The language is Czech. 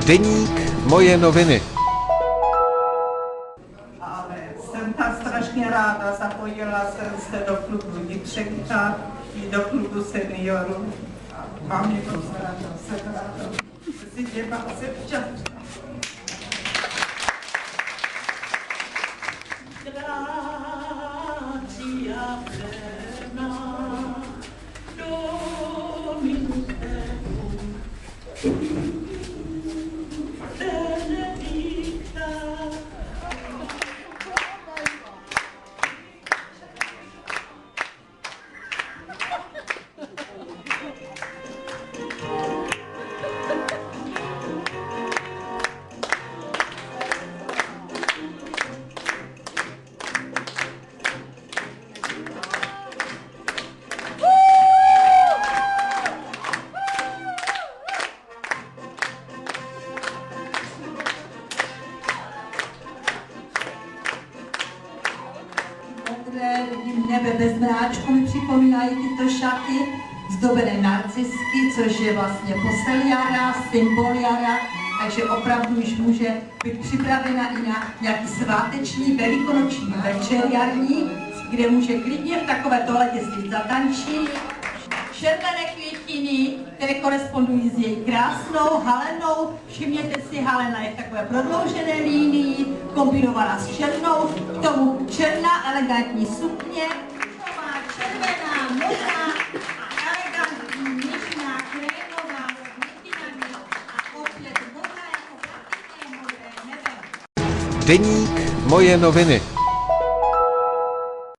Deník Moje noviny. Ale jsem tak strašně ráda, zapojila jsem se do klubu Jitřenka i do klubu seniorů. A mám je moc ráda, jsem ráda. Mezi těma jsem šťastná. Vidím nebe bez mráčku, mi připomínají tyto šaty, zdobené narcisky, což je vlastně postel jara, symbol jara, takže opravdu již může být připravena i na nějaký sváteční velikonoční večer jarní, kde může klidně v takovéto ledě si zatančit. Červené květiny, které korespondují s její krásnou halenou. Všimněte si, halena je v takové prodloužené línii, kombinovaná s černou, k tomu černá elegantní sukně, nová červená, modrá a elegantní nižná krémová s květinami a opět modrá jako platinné modré nebe. Deník Moje noviny.